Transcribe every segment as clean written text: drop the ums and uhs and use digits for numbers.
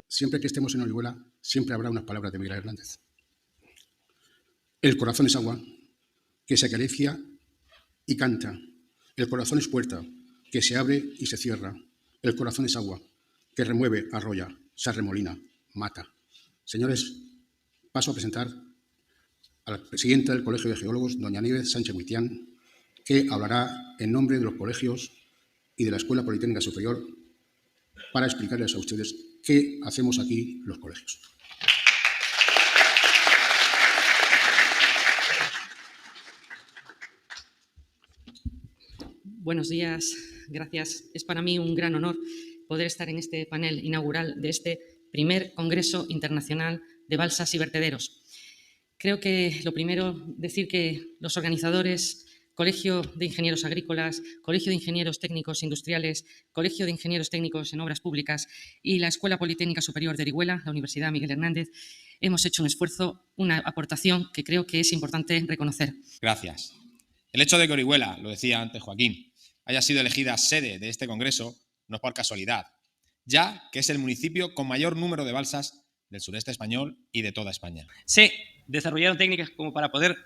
Siempre que estemos en Orihuela, siempre habrá unas palabras de Miguel Hernández. El corazón es agua, que se acaricia y canta. El corazón es puerta, que se abre y se cierra. El corazón es agua, que remueve, arrolla, se arremolina, mata. Señores, paso a presentar a la presidenta del Colegio de Geólogos, doña Nieves Sánchez Muitián, que hablará en nombre de los colegios y de la Escuela Politécnica Superior para explicarles a ustedes qué hacemos aquí los colegios. Buenos días, gracias. Es para mí un gran honor poder estar en este panel inaugural de este primer Congreso Internacional de Balsas y Vertederos. Creo que lo primero, decir que los organizadores, Colegio de Ingenieros Agrícolas, Colegio de Ingenieros Técnicos Industriales, Colegio de Ingenieros Técnicos en Obras Públicas y la Escuela Politécnica Superior de Orihuela, la Universidad Miguel Hernández, hemos hecho un esfuerzo, una aportación que creo que es importante reconocer. Gracias. El hecho de que Orihuela, lo decía antes Joaquín, haya sido elegida sede de este congreso no es por casualidad, ya que es el municipio con mayor número de balsas del sureste español y de toda España. Se desarrollaron técnicas como para poder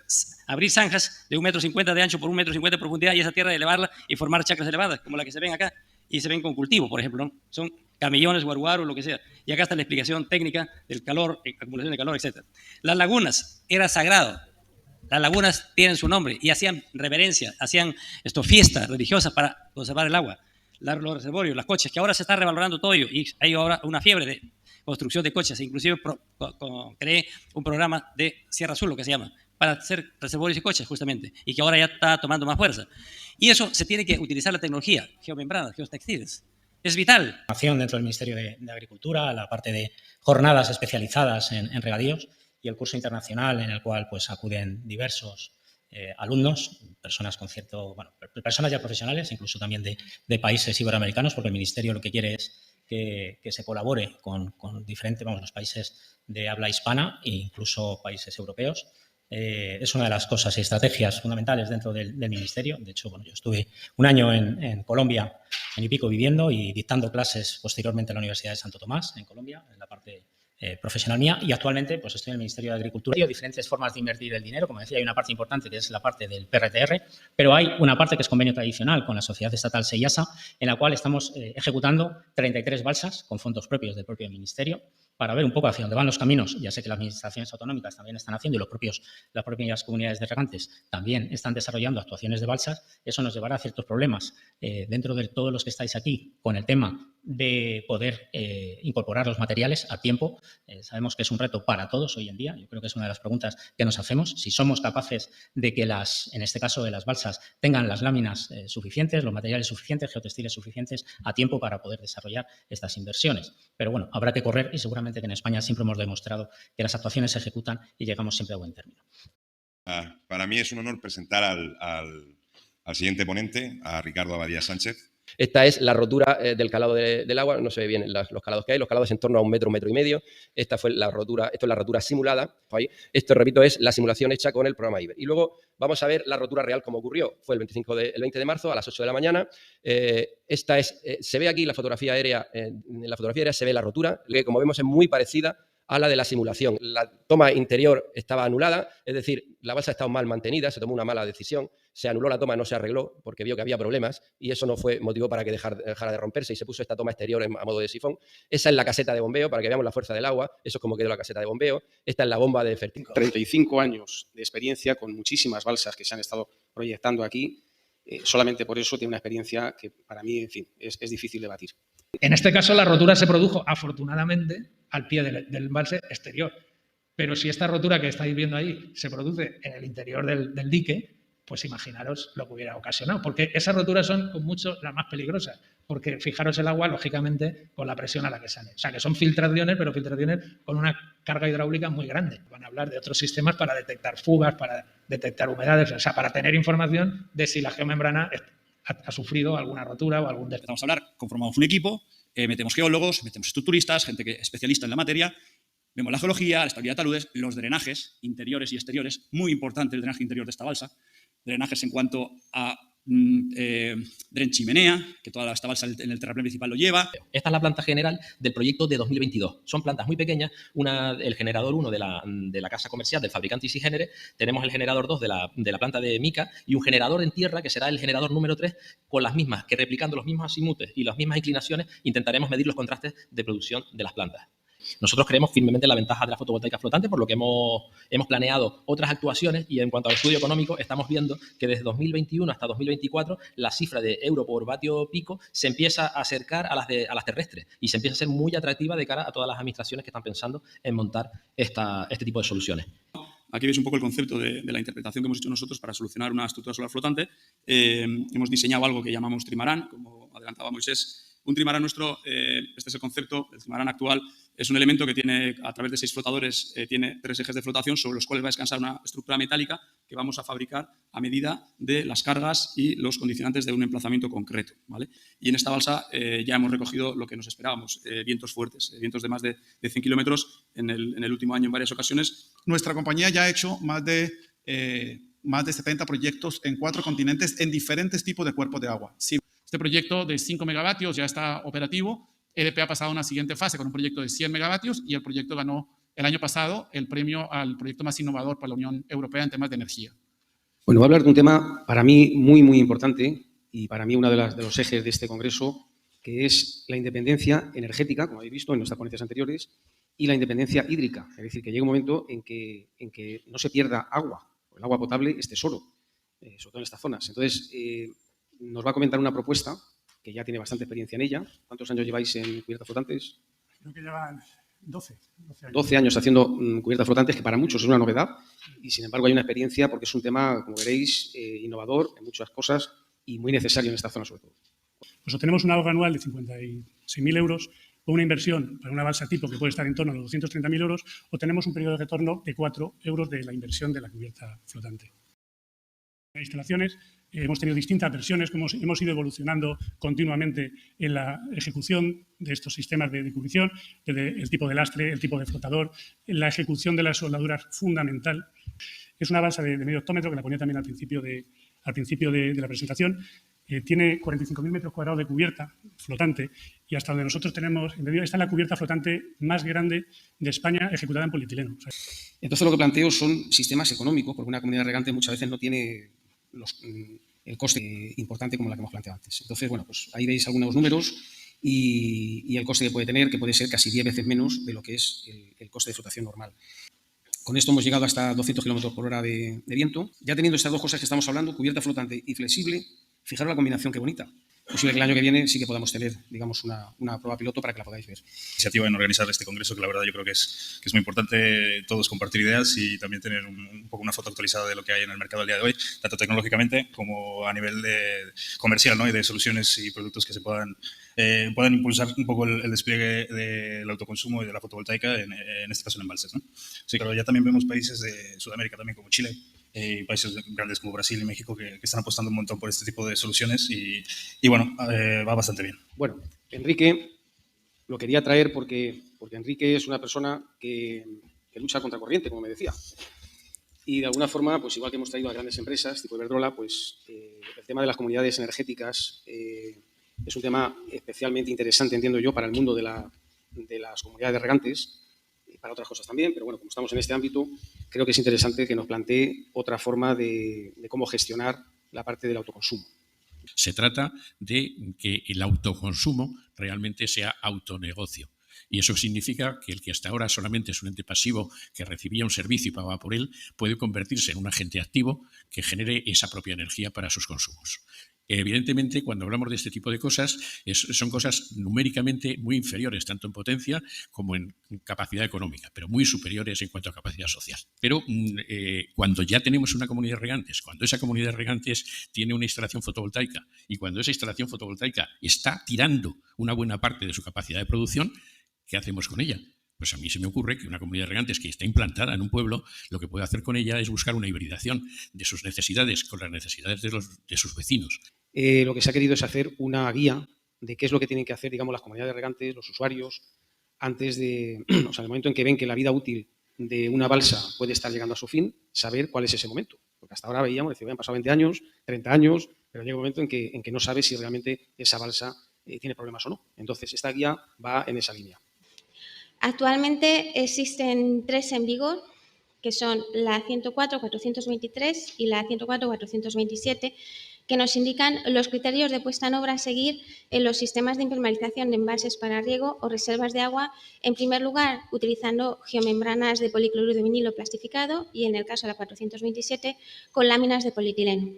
abrir zanjas de 1,50 m de ancho por 1,50 m de profundidad y esa tierra elevarla y formar chacras elevadas, como la que se ven acá, y se ven con cultivo, por ejemplo, ¿no? Son camellones, guaruaros, lo que sea. Y acá está la explicación técnica del calor, acumulación de calor, etc. Las lagunas, era sagrado. Las lagunas tienen su nombre y hacían reverencia, hacían fiestas religiosas para conservar el agua. Los reservorios, las cochas, que ahora se está revalorando todo ello y hay ahora una fiebre de construcción de coches. Inclusive creé un programa de Sierra Azul, lo que se llama, para hacer reservorios y coches justamente, y que ahora ya está tomando más fuerza. Y eso se tiene que utilizar la tecnología, geomembranas, geotextiles. Es vital. Dentro del Ministerio de Agricultura, la parte de jornadas especializadas en regadíos, y el curso internacional en el cual pues acuden diversos alumnos, personas con personas ya profesionales, incluso también de países iberoamericanos, porque el Ministerio lo que quiere es que se colabore con diferentes, los países de habla hispana e incluso países europeos. Es una de las cosas y estrategias fundamentales dentro del Ministerio. De hecho, yo estuve un año en Colombia, año y pico viviendo y dictando clases posteriormente en la Universidad de Santo Tomás, en Colombia, en la parte profesional mía, y actualmente pues estoy en el Ministerio de Agricultura. Hay diferentes formas de invertir el dinero, como decía, hay una parte importante que es la parte del PRTR, pero hay una parte que es convenio tradicional con la Sociedad Estatal SEIASA, en la cual estamos ejecutando 33 balsas con fondos propios del propio Ministerio, para ver un poco hacia dónde van los caminos. Ya sé que las administraciones autonómicas también están haciendo y las propias comunidades de regantes también están desarrollando actuaciones de balsas. Eso nos llevará a ciertos problemas dentro de todos los que estáis aquí con el tema de poder incorporar los materiales a tiempo. Sabemos que es un reto para todos hoy en día. Yo creo que es una de las preguntas que nos hacemos. Si somos capaces de que en este caso de las balsas, tengan las láminas suficientes, los materiales suficientes, geotextiles suficientes a tiempo para poder desarrollar estas inversiones. Pero bueno, habrá que correr y seguramente que en España siempre hemos demostrado que las actuaciones se ejecutan y llegamos siempre a buen término. Para mí es un honor presentar al siguiente ponente, a Ricardo Abadía Sánchez. Esta es la rotura del calado del agua, no se ve bien los calados que hay, los calados en torno a 1 metro, 1,5 metros. Esto es la rotura simulada. Esto, repito, es la simulación hecha con el programa IBER. Y luego vamos a ver la rotura real como ocurrió. Fue el 20 de marzo a las 8 de la mañana. Se ve aquí la fotografía aérea, en la fotografía aérea se ve la rotura, que como vemos es muy parecida a la de la simulación. La toma interior estaba anulada, es decir, la balsa estaba mal mantenida, se tomó una mala decisión, se anuló la toma, no se arregló porque vio que había problemas y eso no fue motivo para que dejara de romperse y se puso esta toma exterior a modo de sifón. Esa es la caseta de bombeo para que veamos la fuerza del agua, eso es como quedó la caseta de bombeo. Esta es la bomba de fertilizante. 35 años de experiencia con muchísimas balsas que se han estado proyectando aquí. Solamente por eso tiene una experiencia que para mí, en fin, es difícil de batir. En este caso la rotura se produjo afortunadamente al pie del embalse exterior, pero si esta rotura que estáis viendo ahí se produce en el interior del dique, pues imaginaros lo que hubiera ocasionado, porque esas roturas son con mucho las más peligrosas, porque fijaros el agua, lógicamente, con la presión a la que sale. O sea, que son filtraciones, pero filtraciones con una carga hidráulica muy grande. Van a hablar de otros sistemas para detectar fugas, para detectar humedades, o sea, para tener información de si la geomembrana ha sufrido alguna rotura o algún Empezamos a hablar, conformamos un equipo, metemos geólogos, metemos estructuristas, gente especialista en la materia, Vemos la geología, la estabilidad de taludes, los drenajes interiores y exteriores, muy importante el drenaje interior de esta balsa, drenajes en cuanto a dren chimenea, que toda esta balsa en el terraplén principal lo lleva. Esta es la planta general del proyecto de 2022. Son plantas muy pequeñas. El generador 1 de la casa comercial del fabricante Isigénere, tenemos el generador 2 de la planta de Mica y un generador en tierra que será el generador número 3 con las mismas, que replicando los mismos azimutes y las mismas inclinaciones intentaremos medir los contrastes de producción de las plantas. Nosotros creemos firmemente en la ventaja de la fotovoltaica flotante, por lo que hemos planeado otras actuaciones y en cuanto al estudio económico estamos viendo que desde 2021 hasta 2024 la cifra de euro por vatio pico se empieza a acercar a las terrestres y se empieza a ser muy atractiva de cara a todas las administraciones que están pensando en montar este tipo de soluciones. Aquí veis un poco el concepto de la interpretación que hemos hecho nosotros para solucionar una estructura solar flotante. Hemos diseñado algo que llamamos trimarán, como adelantaba Moisés. Un trimarán nuestro, este es el concepto, el trimarán actual, es un elemento que tiene, a través de 6 flotadores, tiene 3 ejes de flotación sobre los cuales va a descansar una estructura metálica que vamos a fabricar a medida de las cargas y los condicionantes de un emplazamiento concreto, ¿vale? Y en esta balsa ya hemos recogido lo que nos esperábamos, vientos fuertes, vientos de más de 100 kilómetros en el último año en varias ocasiones. Nuestra compañía ya ha hecho más de 70 proyectos en 4 continentes en diferentes tipos de cuerpos de agua. Sí. Este proyecto de 5 megavatios ya está operativo. EDP ha pasado a una siguiente fase con un proyecto de 100 megavatios y el proyecto ganó el año pasado el premio al proyecto más innovador para la Unión Europea en temas de energía. Bueno, voy a hablar de un tema para mí muy, muy importante y para mí uno de los ejes de este congreso, que es la independencia energética, como habéis visto en nuestras ponencias anteriores, y la independencia hídrica. Es decir, que llegue un momento en que no se pierda agua. El agua potable es tesoro, sobre todo en estas zonas. Entonces, nos va a comentar una propuesta que ya tiene bastante experiencia en ella. ¿Cuántos años lleváis en cubiertas flotantes? Creo que llevan 12 años. 12 años haciendo cubiertas flotantes, que para muchos es una novedad, y sin embargo hay una experiencia porque es un tema, como veréis, innovador en muchas cosas y muy necesario en esta zona sobre todo. Pues obtenemos un ahorro anual de 56.000 euros con una inversión para una balsa tipo que puede estar en torno a los 230.000 euros, o tenemos un periodo de retorno de 4 euros de la inversión de la cubierta flotante. En instalaciones hemos tenido distintas versiones, como hemos ido evolucionando continuamente en la ejecución de estos sistemas de cubrición, desde el tipo de lastre, el tipo de flotador, la ejecución de las soldaduras fundamental. Es una balsa de medio octómetro, que la ponía también al principio de la presentación. Tiene 45.000 metros cuadrados de cubierta flotante y hasta donde nosotros tenemos, esta es la cubierta flotante más grande de España ejecutada en polietileno. Entonces lo que planteo son sistemas económicos, porque una comunidad regante muchas veces no tiene el coste importante como la que hemos planteado antes. Entonces, bueno, pues ahí veis algunos números y el coste que puede tener, que puede ser casi 10 veces menos de lo que es el coste de flotación normal. Con esto hemos llegado hasta 200 kilómetros por hora de viento. Ya teniendo estas dos cosas que estamos hablando, cubierta flotante y flexible, fijaros la combinación, qué bonita. Posible que el año que viene sí que podamos tener, digamos, una prueba piloto para que la podáis ver. Iniciativa en organizar este congreso, que la verdad yo creo que es muy importante todos compartir ideas y también tener un poco una foto actualizada de lo que hay en el mercado al día de hoy, tanto tecnológicamente como a nivel comercial, ¿no? Y de soluciones y productos que se puedan impulsar un poco el despliegue del autoconsumo y de la fotovoltaica, en este caso en embalses, ¿no? Sí, pero ya también vemos países de Sudamérica también como Chile, y países grandes como Brasil y México que están apostando un montón por este tipo de soluciones y bueno, va bastante bien. Bueno, Enrique lo quería traer porque Enrique es una persona que lucha contra corriente, como me decía. Y de alguna forma, pues igual que hemos traído a grandes empresas, tipo Iberdrola, pues el tema de las comunidades energéticas es un tema especialmente interesante, entiendo yo, para el mundo de las comunidades regantes, y para otras cosas también, pero bueno, como estamos en este ámbito, creo que es interesante que nos plantee otra forma de cómo gestionar la parte del autoconsumo. Se trata de que el autoconsumo realmente sea autonegocio. Y eso significa que el que hasta ahora solamente es un ente pasivo que recibía un servicio y pagaba por él, puede convertirse en un agente activo que genere esa propia energía para sus consumos. Evidentemente, cuando hablamos de este tipo de cosas, son cosas numéricamente muy inferiores, tanto en potencia como en capacidad económica, pero muy superiores en cuanto a capacidad social. Pero cuando ya tenemos una comunidad de regantes, cuando esa comunidad de regantes tiene una instalación fotovoltaica y cuando esa instalación fotovoltaica está tirando una buena parte de su capacidad de producción, ¿qué hacemos con ella? Pues a mí se me ocurre que una comunidad de regantes que está implantada en un pueblo, lo que puede hacer con ella es buscar una hibridación de sus necesidades con las necesidades de sus vecinos. Lo que se ha querido es hacer una guía de qué es lo que tienen que hacer, digamos, las comunidades de regantes, los usuarios, antes de, o sea, en el momento en que ven que la vida útil de una balsa puede estar llegando a su fin, saber cuál es ese momento. Porque hasta ahora veíamos, decíamos, han pasado 20 años, 30 años, pero llega un momento en que no sabes si realmente esa balsa tiene problemas o no. Entonces, esta guía va en esa línea. Actualmente existen 3 en vigor, que son la 104-423 y la 104-427, que nos indican los criterios de puesta en obra a seguir en los sistemas de impermeabilización de embalses para riego o reservas de agua, en primer lugar utilizando geomembranas de policloruro de vinilo plastificado y, en el caso de la 427, con láminas de polietileno.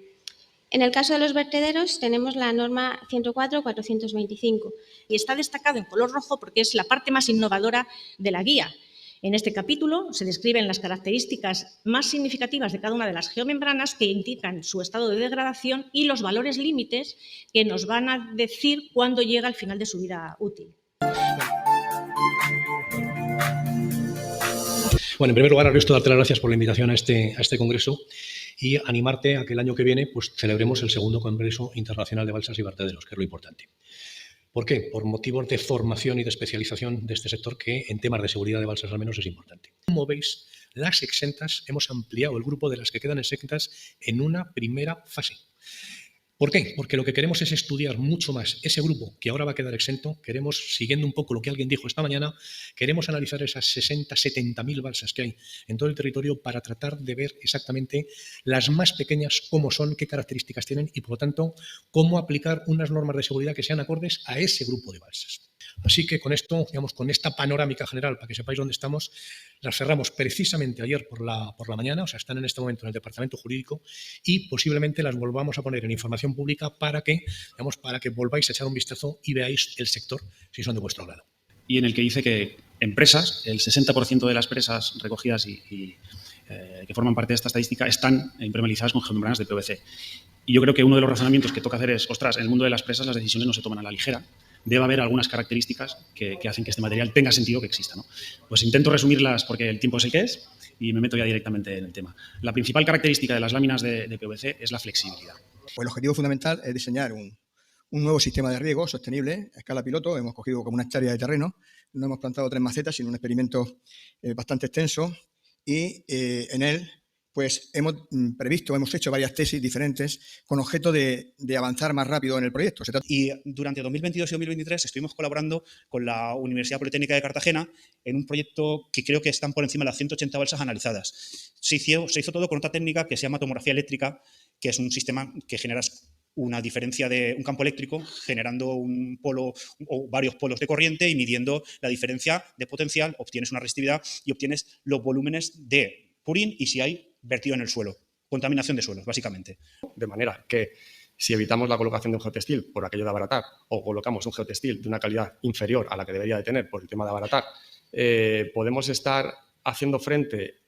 En el caso de los vertederos tenemos la norma 104-425. Y está destacado en color rojo porque es la parte más innovadora de la guía. En este capítulo se describen las características más significativas de cada una de las geomembranas que indican su estado de degradación y los valores límites que nos van a decir cuándo llega al final de su vida útil. Bueno, en primer lugar, Ernesto, darte las gracias por la invitación a este congreso y animarte a que el año que viene pues, celebremos el segundo Congreso Internacional de Balsas y Vertederos, que es lo importante. ¿Por qué? Por motivos de formación y de especialización de este sector que en temas de seguridad de balsas al menos es importante. Como veis, las exentas, hemos ampliado el grupo de las que quedan exentas en una primera fase. ¿Por qué? Porque lo que queremos es estudiar mucho más ese grupo que ahora va a quedar exento. Queremos, siguiendo un poco lo que alguien dijo esta mañana, queremos analizar esas 60, 70.000 balsas que hay en todo el territorio para tratar de ver exactamente las más pequeñas cómo son, qué características tienen y, por lo tanto, cómo aplicar unas normas de seguridad que sean acordes a ese grupo de balsas. Así que con esto, digamos, con esta panorámica general, para que sepáis dónde estamos, las cerramos precisamente ayer por la mañana, o sea, están en este momento en el departamento jurídico y posiblemente las volvamos a poner en información pública para que, digamos, para que volváis a echar un vistazo y veáis el sector si son de vuestro agrado. Y en el que dice que empresas, el 60% de las presas recogidas y que forman parte de esta estadística están impermeabilizadas con geomembranas de PVC. Y yo creo que uno de los razonamientos que toca hacer es, ostras, en el mundo de las presas las decisiones no se toman a la ligera. Debe haber algunas características que hacen que este material tenga sentido que exista, ¿no? Pues intento resumirlas porque el tiempo es el que es y me meto ya directamente en el tema. La principal característica de las láminas de PVC es la flexibilidad. Pues el objetivo fundamental es diseñar un nuevo sistema de riego sostenible a escala piloto. Hemos cogido como una hectárea de terreno, no hemos plantado 3 macetas, sino un experimento bastante extenso y en él pues hemos hecho varias tesis diferentes con objeto de avanzar más rápido en el proyecto. Y durante 2022 y 2023 estuvimos colaborando con la Universidad Politécnica de Cartagena en un proyecto que creo que están por encima de las 180 balsas analizadas. Se hizo todo con otra técnica que se llama tomografía eléctrica, que es un sistema que genera una diferencia de un campo eléctrico generando un polo o varios polos de corriente y midiendo la diferencia de potencial, obtienes una resistividad y obtienes los volúmenes de purín y si hay vertido en el suelo. Contaminación de suelos, básicamente. De manera que si evitamos la colocación de un geotextil por aquello de abaratar o colocamos un geotextil de una calidad inferior a la que debería de tener por el tema de abaratar, podemos estar haciendo frente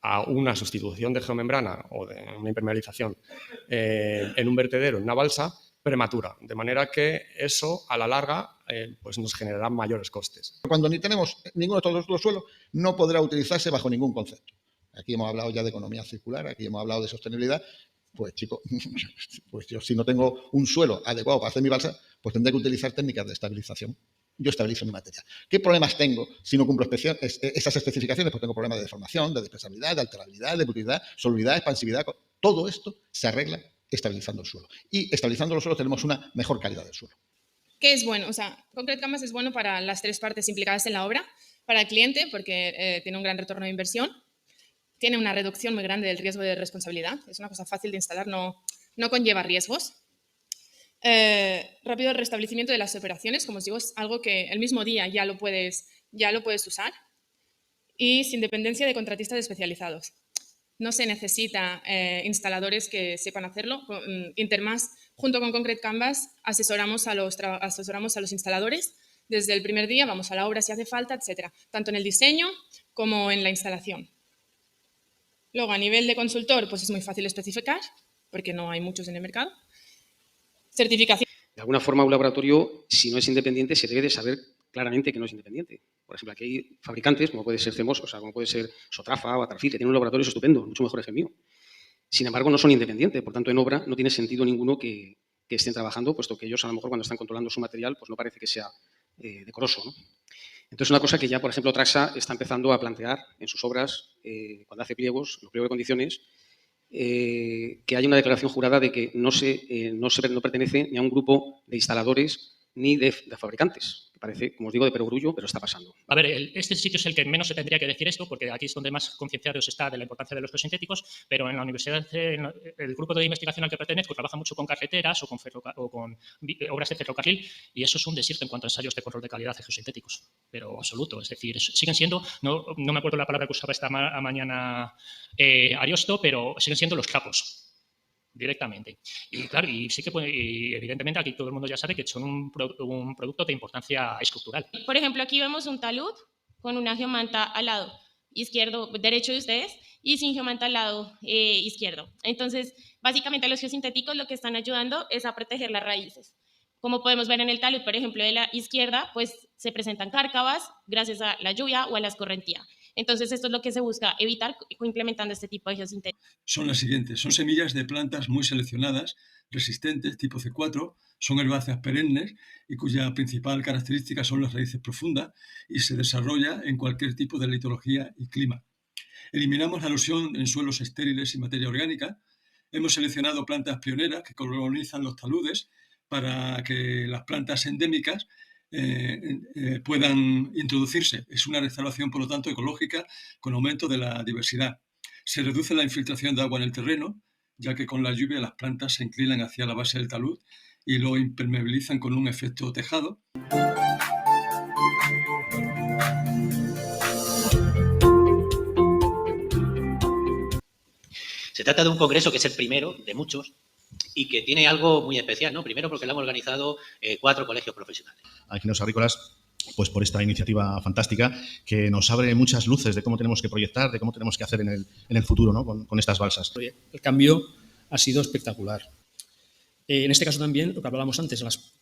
a una sustitución de geomembrana o de una impermeabilización en un vertedero, en una balsa, prematura. De manera que eso, a la larga, pues nos generará mayores costes. Cuando ni tenemos ninguno de estos dos suelos, no podrá utilizarse bajo ningún concepto. Aquí hemos hablado ya de economía circular, aquí hemos hablado de sostenibilidad. Pues chicos, pues yo si no tengo un suelo adecuado para hacer mi balsa, pues tendré que utilizar técnicas de estabilización. Yo estabilizo mi material. ¿Qué problemas tengo si no cumplo esas especificaciones? Pues tengo problemas de deformación, de dispersabilidad, de alterabilidad, de brutidad, solubilidad, expansividad. Todo esto se arregla estabilizando el suelo. Y estabilizando los suelos tenemos una mejor calidad del suelo. ¿Qué es bueno? O sea, Concrete Canvas es bueno para las 3 partes implicadas en la obra, para el cliente porque tiene un gran retorno de inversión, tiene una reducción muy grande del riesgo de responsabilidad, es una cosa fácil de instalar, no conlleva riesgos. Rápido restablecimiento de las operaciones, como os digo, es algo que el mismo día ya lo puedes usar y sin dependencia de contratistas especializados. No se necesita instaladores que sepan hacerlo. Intermas, junto con Concrete Canvas, asesoramos a los instaladores. Desde el primer día vamos a la obra si hace falta, etcétera, tanto en el diseño como en la instalación. Luego, a nivel de consultor, pues es muy fácil especificar, porque no hay muchos en el mercado. Certificación. De alguna forma, un laboratorio, si no es independiente, se debe de saber claramente que no es independiente. Por ejemplo, aquí hay fabricantes, como puede ser CEMOS, o sea, como puede ser Sotrafa o Atrafil, que tienen un laboratorio estupendo, mucho mejor que el mío. Sin embargo, no son independientes. Por tanto, en obra no tiene sentido ninguno que estén trabajando, puesto que ellos, a lo mejor, cuando están controlando su material, pues no parece que sea decoroso, ¿no? Entonces, una cosa que ya, por ejemplo, Traxa está empezando a plantear en sus obras, cuando hace pliegos, los pliegos de condiciones, que haya una declaración jurada de que no pertenece ni a un grupo de instaladores ni de fabricantes. Que parece, como os digo, de perogrullo, pero está pasando. A ver, este sitio es el que menos se tendría que decir esto, porque aquí es donde más concienciados está de la importancia de los geosintéticos, pero en la universidad, el grupo de investigación al que pertenezco trabaja mucho con carreteras o con obras de ferrocarril, y eso es un desierto en cuanto a ensayos de control de calidad de geosintéticos, pero absoluto. Es decir, siguen siendo, no me acuerdo la palabra que usaba esta mañana Ariosto, pero siguen siendo los trapos. Directamente. Y claro, y sí que evidentemente aquí todo el mundo ya sabe que son un producto de importancia estructural. Por ejemplo, aquí vemos un talud con una geomanta al lado derecho de ustedes y sin geomanta al lado izquierdo. Entonces, básicamente los geosintéticos lo que están ayudando es a proteger las raíces. Como podemos ver en el talud, por ejemplo, de la izquierda, pues se presentan cárcavas gracias a la lluvia o a la escorrentía. Entonces, esto es lo que se busca evitar implementando este tipo de geosintéticos. Son las siguientes. Son semillas de plantas muy seleccionadas, resistentes, tipo C4, son herbáceas perennes y cuya principal característica son las raíces profundas y se desarrolla en cualquier tipo de litología y clima. Eliminamos la erosión en suelos estériles y materia orgánica. Hemos seleccionado plantas pioneras que colonizan los taludes para que las plantas endémicas puedan introducirse. Es una restauración, por lo tanto, ecológica con aumento de la diversidad. Se reduce la infiltración de agua en el terreno, ya que con la lluvia las plantas se inclinan hacia la base del talud y lo impermeabilizan con un efecto tejado. Se trata de un congreso que es el primero de muchos y que tiene algo muy especial, ¿no? Primero porque lo han organizado 4 colegios profesionales. A Ingenieros Agrícolas, pues por esta iniciativa fantástica que nos abre muchas luces de cómo tenemos que proyectar, de cómo tenemos que hacer en el futuro, ¿no? con estas balsas. El cambio ha sido espectacular. En este caso también, lo que hablábamos antes, las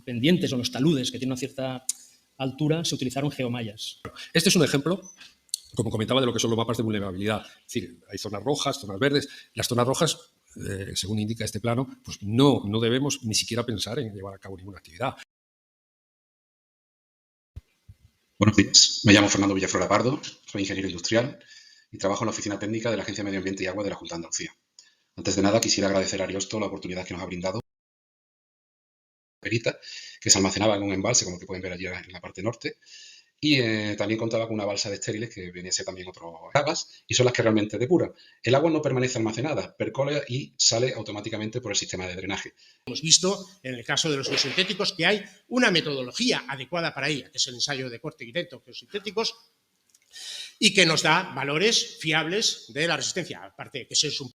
pendientes o los taludes que tienen una cierta altura, se utilizaron geomallas. Este es un ejemplo, como comentaba, de lo que son los mapas de vulnerabilidad. Es decir, hay zonas rojas, zonas verdes. Las zonas rojas, según indica este plano, pues no debemos ni siquiera pensar en llevar a cabo ninguna actividad. Buenos días, me llamo Fernando Villaflora Pardo, soy ingeniero industrial y trabajo en la oficina técnica de la Agencia de Medio Ambiente y Agua de la Junta de Andalucía. Antes de nada, quisiera agradecer a Ariosto la oportunidad que nos ha brindado. Perita, que se almacenaba en un embalse, como que pueden ver allí en la parte norte, y también contaba con una balsa de estériles, que venía a ser también otras aguas, y son las que realmente depuran. El agua no permanece almacenada, percola y sale automáticamente por el sistema de drenaje. Hemos visto, en el caso de los geosintéticos, que hay una metodología adecuada para ella, que es el ensayo de corte directo geosintéticos, y que nos da valores fiables de la resistencia, aparte de que es un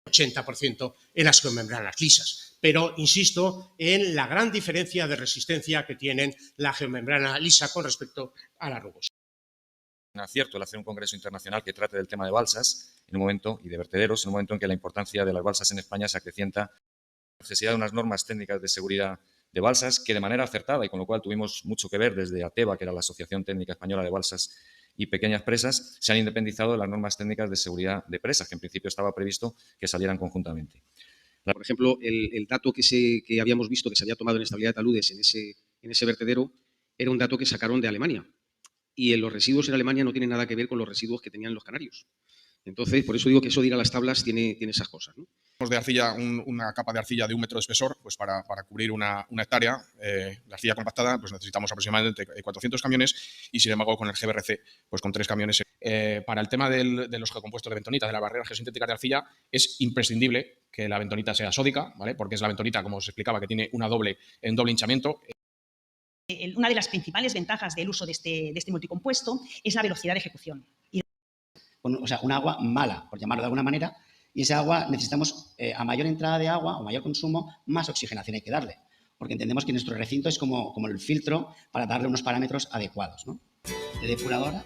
80% en las geomembranas lisas. Pero insisto en la gran diferencia de resistencia que tienen la geomembrana lisa con respecto a la rugosa. Un acierto el hacer un congreso internacional que trate del tema de balsas en un momento, y de vertederos, en un momento en que la importancia de las balsas en España se acrecienta. La necesidad de unas normas técnicas de seguridad de balsas que de manera acertada, y con lo cual tuvimos mucho que ver desde ATEBA, que era la Asociación Técnica Española de Balsas y Pequeñas Presas, se han independizado de las normas técnicas de seguridad de presas, que en principio estaba previsto que salieran conjuntamente. Por ejemplo, el dato que habíamos visto que se había tomado en estabilidad de taludes en ese vertedero era un dato que sacaron de Alemania. Y los residuos en Alemania no tienen nada que ver con los residuos que tenían los canarios. Entonces, por eso digo que eso de ir a las tablas tiene esas cosas, ¿no? De arcilla, una capa de arcilla de 1 metro de espesor, pues para cubrir una hectárea. La arcilla compactada, pues necesitamos aproximadamente 400 camiones, y sin embargo con el GBRC, pues con 3 camiones. Para el tema de los geocompuestos de bentonita, de las barreras geosintéticas de arcilla, es imprescindible que la bentonita sea sódica, ¿vale? Porque es la bentonita, como os explicaba, que tiene un doble hinchamiento. Una de las principales ventajas del uso de este multicompuesto es la velocidad de ejecución. O sea, un agua mala, por llamarlo de alguna manera, y esa agua necesitamos, a mayor entrada de agua o mayor consumo, más oxigenación hay que darle, porque entendemos que nuestro recinto es como el filtro para darle unos parámetros adecuados, ¿no? De depuradora,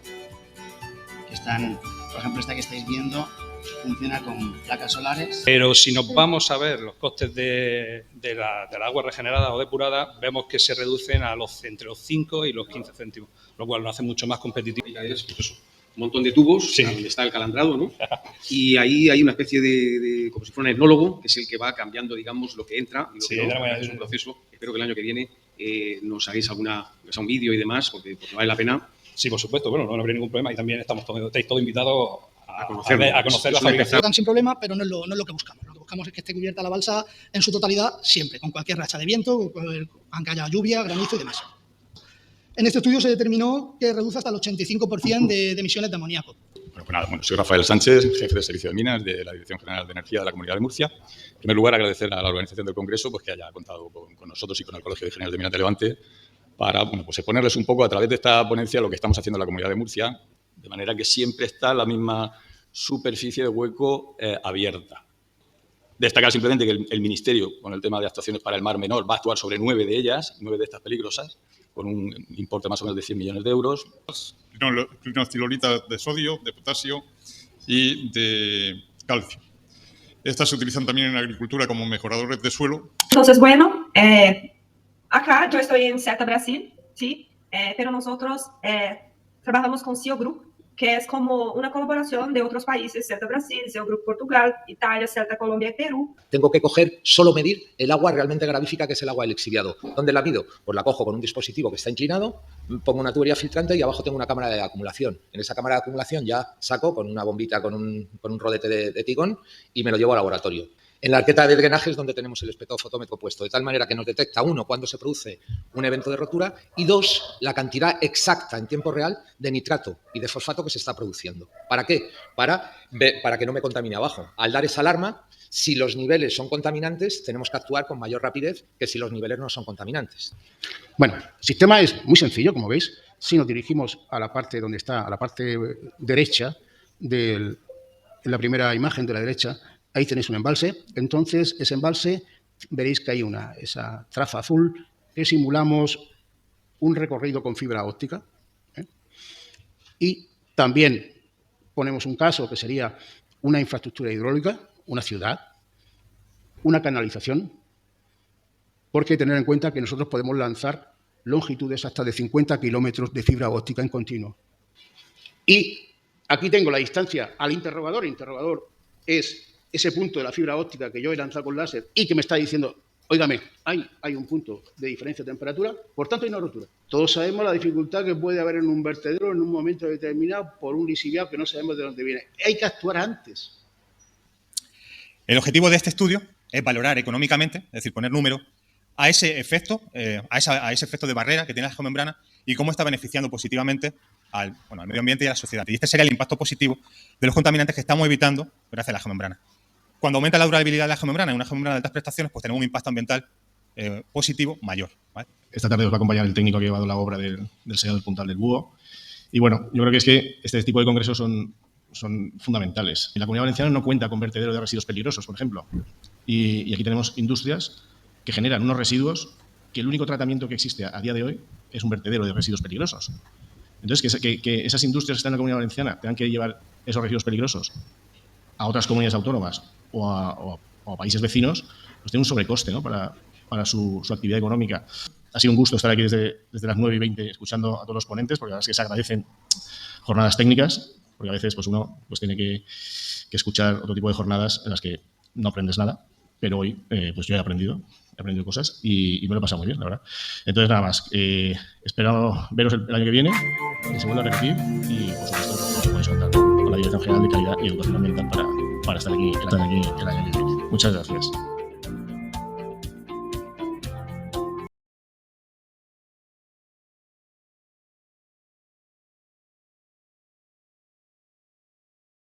que están, por ejemplo, esta que estáis viendo, funciona con placas solares. Pero si nos vamos a ver los costes de la agua regenerada o depurada, vemos que se reducen entre los 5 y los 15 céntimos, lo cual lo hace mucho más competitivo. Un montón de tubos, donde está el calandrado, ¿no? Y ahí hay una especie de como si fuera un etnólogo, que es el que va cambiando, digamos, lo que entra y lo que no. Es un proceso, espero que el año que viene nos hagáis un vídeo y demás, porque vale la pena. Sí, por supuesto, bueno, no habría ningún problema y también estáis todos invitados a conocer la fabricación. Sin problema, pero no es lo que buscamos. Lo que buscamos es que esté cubierta la balsa en su totalidad siempre, con cualquier racha de viento, aunque haya lluvia, granizo y demás. En este estudio se determinó que reduce hasta el 85% de emisiones de amoníaco. Bueno, soy Rafael Sánchez, jefe de Servicio de Minas de la Dirección General de Energía de la Comunidad de Murcia. En primer lugar, agradecer a la organización del Congreso pues, que haya contado con nosotros y con el Colegio de Ingenieros de Minas de Levante para pues exponerles un poco a través de esta ponencia lo que estamos haciendo en la Comunidad de Murcia, de manera que siempre está la misma superficie de hueco abierta. Destacar simplemente que el Ministerio, con el tema de actuaciones para el Mar Menor, va a actuar sobre 9 de ellas, 9 de estas peligrosas, con un importe más o menos de 100 millones de euros. Clinocilolita de sodio, de potasio y de calcio. Estas se utilizan también en la agricultura como mejoradores de suelo. Entonces, bueno, acá yo estoy en CETA Brasil, ¿sí? Pero nosotros trabajamos con CEO Group, que es como una colaboración de otros países, CETA Brasil, CEO Group Portugal, Italia, CETA Colombia y Perú. Tengo que solo medir el agua realmente gravífica, que es el agua del lixiviado. ¿Dónde la mido? Pues la cojo con un dispositivo que está inclinado, pongo una tubería filtrante y abajo tengo una cámara de acumulación. En esa cámara de acumulación ya saco con una bombita, con un rodete de tigón y me lo llevo al laboratorio. En la arqueta de drenaje es donde tenemos el espectrofotómetro puesto, de tal manera que nos detecta, 1, cuando se produce un evento de rotura y 2, la cantidad exacta en tiempo real de nitrato y de fosfato que se está produciendo. ¿Para qué? Para que no me contamine abajo. Al dar esa alarma, si los niveles son contaminantes, tenemos que actuar con mayor rapidez que si los niveles no son contaminantes. Bueno, el sistema es muy sencillo, como veis. Si nos dirigimos a la parte donde está, a la parte derecha, en la primera imagen de la derecha, ahí tenéis un embalse. Entonces, ese embalse, veréis que hay esa traza azul que simulamos un recorrido con fibra óptica. Y también ponemos un caso que sería una infraestructura hidráulica, una ciudad, una canalización, porque hay que tener en cuenta que nosotros podemos lanzar longitudes hasta de 50 kilómetros de fibra óptica en continuo. Y aquí tengo la distancia al interrogador. El interrogador es ese punto de la fibra óptica que yo he lanzado con láser y que me está diciendo, óigame, hay un punto de diferencia de temperatura, por tanto hay una rotura. Todos sabemos la dificultad que puede haber en un vertedero en un momento determinado por un lixiviado que no sabemos de dónde viene. Hay que actuar antes. El objetivo de este estudio es valorar económicamente, es decir, poner número a ese efecto, a ese efecto de barrera que tiene la geomembrana y cómo está beneficiando positivamente al medio ambiente y a la sociedad. Y este sería el impacto positivo de los contaminantes que estamos evitando gracias a la geomembrana. Cuando aumenta la durabilidad de la geomembrana en una geomembrana de altas prestaciones, pues tenemos un impacto ambiental positivo mayor, ¿vale? Esta tarde os va a acompañar el técnico que ha llevado la obra del sellado del puntal del búho. Y bueno, yo creo que es que este tipo de congresos son fundamentales. En la Comunidad Valenciana no cuenta con vertedero de residuos peligrosos, por ejemplo. Y aquí tenemos industrias que generan unos residuos que el único tratamiento que existe a día de hoy es un vertedero de residuos peligrosos. Entonces, que esas industrias que están en la Comunidad Valenciana tengan que llevar esos residuos peligrosos a otras comunidades autónomas o a países vecinos, pues tiene un sobrecoste, ¿no? para su actividad económica. Ha sido un gusto estar aquí desde las 9:20 escuchando a todos los ponentes, porque la verdad es que se agradecen jornadas técnicas, porque a veces pues uno tiene que escuchar otro tipo de jornadas en las que no aprendes nada, pero hoy pues yo he aprendido cosas y me lo he pasado muy bien, la verdad. Entonces, nada más. Espero veros el año que viene, que se vuelva a repetir y, por supuesto, podéis contar con la Dirección General de Calidad y Educación Ambiental para estar aquí el año que viene. Muchas gracias.